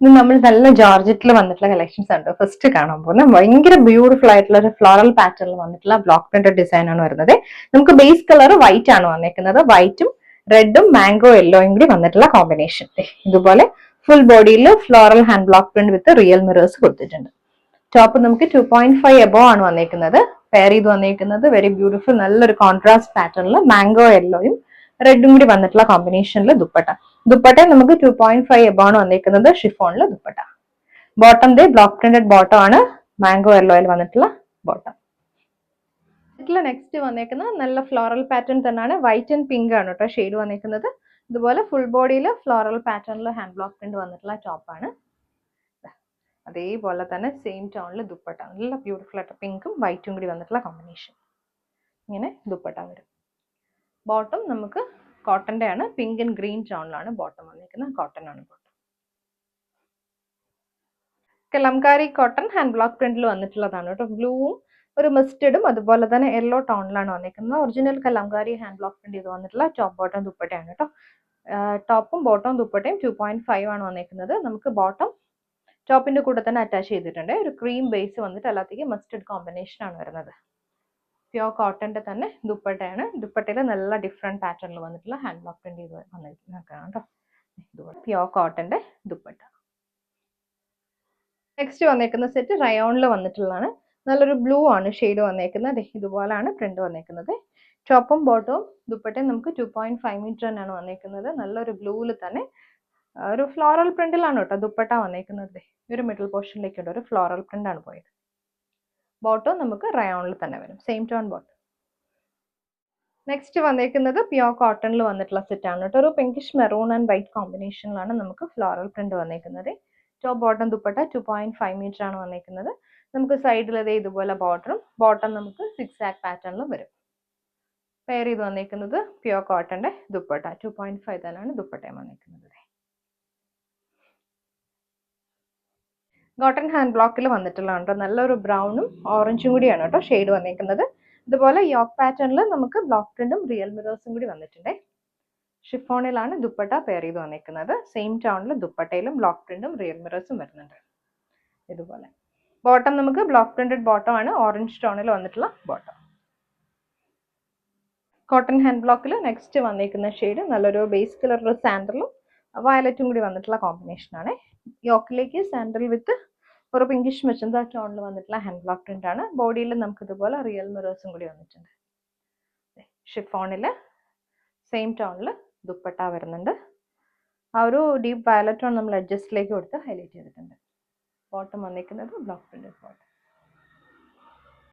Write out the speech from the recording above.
ഇത് നമ്മൾ നല്ല ജോർജറ്റിൽ വന്നിട്ടുള്ള കളക്ഷൻസ് ഉണ്ട്. ഫസ്റ്റ് കാണാൻ പോകുന്നത് ഭയങ്കര ബ്യൂട്ടിഫുൾ ആയിട്ടുള്ള ഒരു ഫ്ലോറൽ പാറ്റേണിൽ വന്നിട്ടുള്ള ബ്ലോക്ക് പ്രിന്റഡ് ഡിസൈൻ ആണ് വരുന്നത്. നമുക്ക് ബേസ് കളർ വൈറ്റ് ആണ് വന്നേക്കുന്നത്. വൈറ്റും റെഡും മാംഗോ യെല്ലോയും കൂടി വന്നിട്ടുള്ള കോമ്പിനേഷൻ. ഇതുപോലെ ഫുൾ ബോഡിയിൽ ഫ്ലോറൽ ഹാൻഡ് ബ്ലോക്ക് പ്രിന്റ് വിത്ത് റിയൽ മിറേഴ്സ് കൊടുത്തിട്ടുണ്ട്. ടോപ്പ് നമുക്ക് 2.5 എബോ ആണ് വന്നേക്കുന്നത്. പെയർ ചെയ്ത് വന്നേക്കുന്നത് വെരി ബ്യൂട്ടിഫുൾ നല്ലൊരു കോൺട്രാസ്റ്റ് പാറ്റേണിൽ മാംഗോ യെല്ലോയും റെഡും കൂടി വന്നിട്ടുള്ള കോമ്പിനേഷനിൽ ദുപ്പട്ട. ദുപ്പട്ട നമുക്ക് 2.5 എബോ ആണ് വന്നേക്കുന്നത്. ഷിഫോണിൽ ദുപ്പട്ട. ബോട്ടം ദേ ബ്ലോക്ക് പ്രിന്റഡ് ബോട്ടം ആണ്. മാംഗോ യെല്ലോയിൽ വന്നിട്ടുള്ള ബോട്ടം. നെക്സ്റ്റ് വന്നേക്കുന്ന നല്ല ഫ്ലോറൽ പാറ്റേൺ തന്നെയാണ്. വൈറ്റ് ആൻഡ് പിങ്ക് ആണ് കേട്ടോ ഷെയ്ഡ് വന്നേക്കുന്നത്. ഇതുപോലെ ഫുൾ ബോഡിയിൽ ഫ്ലോറൽ പാറ്റേണിൽ ഹാൻഡ് ബ്ലോക്ക് പ്രിന്റ് വന്നിട്ടുള്ള ടോപ്പാണ്. അതേപോലെ തന്നെ സെയിം ടോണിൽ ദുപ്പട്ട. നല്ല ബ്യൂട്ടിഫുൾ ആയിട്ട് പിങ്കും വൈറ്റും കൂടി വന്നിട്ടുള്ള കോമ്പിനേഷൻ. ഇങ്ങനെ ദുപ്പട്ട വരും. ബോട്ടം നമുക്ക് കോട്ടന്റെ ആണ്. പിങ്ക് ആൻഡ് ഗ്രീൻ ടോണിലാണ് ബോട്ടം വന്നിരിക്കുന്നത്. കോട്ടൺ ആണ് bottom. Kalamkari cotton hand block പ്രിന്റിൽ വന്നിട്ടുള്ളതാണ് കേട്ടോ. ബ്ലൂവും ഒരു മസ്റ്റേർഡും അതുപോലെ തന്നെ യെല്ലോ ടോണിലാണ് വന്നിരിക്കുന്നത്. Original Kalamkari hand block print ചെയ്ത് വന്നിട്ടുള്ള ടോപ്പ് ബോട്ടം ദുപ്പട്ടയാണ് കേട്ടോ. ടോപ്പും ബോട്ടവും ദുപ്പട്ടയും 2.5 ആണ് വന്നിരിക്കുന്നത്. നമുക്ക് ബോട്ടം ടോപ്പിന്റെ കൂടെ തന്നെ അറ്റാച്ച് ചെയ്തിട്ടുണ്ട്. ഒരു ക്രീം ബേസ് വന്നിട്ട് അല്ലാത്തേക്ക് മസ്റ്റേർഡ് കോമ്പിനേഷൻ ആണ് വരുന്നത്. പ്യോർ കോട്ടന്റെ തന്നെ ദുപ്പട്ടയാണ്. ദുപ്പട്ടയിൽ നല്ല ഡിഫറെന്റ് പാറ്റേണിൽ വന്നിട്ടുള്ള ഹാൻഡ് ബ്ലോക്ക് പ്രിന്റ് ചെയ്ത് വന്നിരിക്കുന്നതാണ് കേട്ടോ. ഇതുപോലെ പ്യോർ കോട്ടന്റെ ദുപ്പട്ട. നെക്സ്റ്റ് വന്നേക്കുന്ന സെറ്റ് റയോണിൽ വന്നിട്ടുള്ളതാണ്. നല്ലൊരു ബ്ലൂ ആണ് ഷെയ്ഡ് വന്നേക്കുന്നത്. ഇതുപോലാണ് പ്രിന്റ് വന്നേക്കുന്നത്. ടോപ്പും ബോട്ടവും ദുപ്പട്ടയും നമുക്ക് 2.5 മീറ്റർ തന്നെയാണ് വന്നേക്കുന്നത്. നല്ലൊരു ബ്ലൂവിൽ തന്നെ ഒരു ഫ്ലോറൽ പ്രിന്റിലാണ് കേട്ടോ ദുപ്പട്ട വന്നേക്കുന്നത്. ഒരു മിഡിൽ പോർഷനിലേക്കുണ്ട് ഒരു ഫ്ലോറൽ പ്രിന്റ് ആണ് പോയത്. ബോട്ടം നമുക്ക് റയോണിൽ തന്നെ വരും. Same tone bottom. നെക്സ്റ്റ് വന്നേക്കുന്നത് പ്യോർ കോട്ടണിൽ വന്നിട്ടുള്ള സെറ്റ് ആണ് കേട്ടോ. ഒരു പിങ്കിഷ് മെറൂൺ ആൻഡ് വൈറ്റ് കോമ്പിനേഷനിലാണ് നമുക്ക് ഫ്ലോറൽ പ്രിന്റ് വന്നേക്കുന്നത്. ടോപ്പ് ബോട്ടം ദുപ്പട്ട 2.5 മീറ്റർ ആണ് വന്നേക്കുന്നത്. നമുക്ക് സൈഡിൽ ഇതുപോലെ ബോട്ടം നമുക്ക് 6 പാറ്റേണിലും വരും. പെയർ ചെയ്ത് വന്നേക്കുന്നത് പ്യോർ കോട്ടന്റെ ദുപ്പട്ട 2.5 തന്നെയാണ് ദുപ്പട്ടയും വന്നേക്കുന്നത്. കോട്ടൺ ഹാൻഡ് ബ്ലോക്കിൽ വന്നിട്ടുള്ളതാണ്. നല്ലൊരു ബ്രൗണും ഓറഞ്ചും കൂടിയാണ് കേട്ടോ ഷെയ്ഡ് വന്നേക്കുന്നത്. ഇതുപോലെ യോക്ക് പാറ്റേണിൽ നമുക്ക് ബ്ലോക്ക് പ്രിന്റും റിയൽ മിറേഴ്സും കൂടി വന്നിട്ടുണ്ട്. ഷിഫോണിലാണ് ദുപ്പട്ട പെയർ ചെയ്ത് വന്നേക്കുന്നത്. സെയിം ടോണിൽ ദുപ്പട്ടയിലും ബ്ലോക്ക് പ്രിന്റും റിയൽ മിറേഴ്സും വരുന്നുണ്ട്. ഇതുപോലെ ബോട്ടം നമുക്ക് ബ്ലോക്ക് പ്രിന്റഡ് ബോട്ടം ആണ്. ഓറഞ്ച് ടോണിൽ വന്നിട്ടുള്ള ബോട്ടം. കോട്ടൺ ഹാൻഡ് ബ്ലോക്കിൽ നെക്സ്റ്റ് വന്നേക്കുന്ന ഷെയ്ഡ് നല്ലൊരു ബേസ് കളർ സാൻഡലും വയലറ്റും കൂടി വന്നിട്ടുള്ള കോമ്പിനേഷൻ ആണ്. യോക്കിലേക്ക് സാൻഡൽ വിത്ത് ഒരു പിങ്കിഷ് മെച്ചന്ത ടോണിൽ വന്നിട്ടുള്ള ഹാൻഡ് ബ്ലോക്ക് പ്രിന്റ് ആണ്. ബോഡിയിൽ നമുക്ക് ഇതുപോലെ റിയൽ മിറേഴ്സും കൂടി വന്നിട്ടുണ്ട്. ഷിഫോണില് സെയിം ടോണിൽ ദുപ്പട്ട വരുന്നുണ്ട്. ആ ഒരു ഡീപ്പ് വയലറ്റ് ടോൺ നമ്മൾ അഡ്ജസ്റ്റിലേക്ക് കൊടുത്ത് ഹൈലൈറ്റ് ചെയ്തിട്ടുണ്ട്. ബോട്ടം വന്നിരിക്കുന്നത് ബ്ലോക്ക് പ്രിന്റഡ് ബോട്ടം.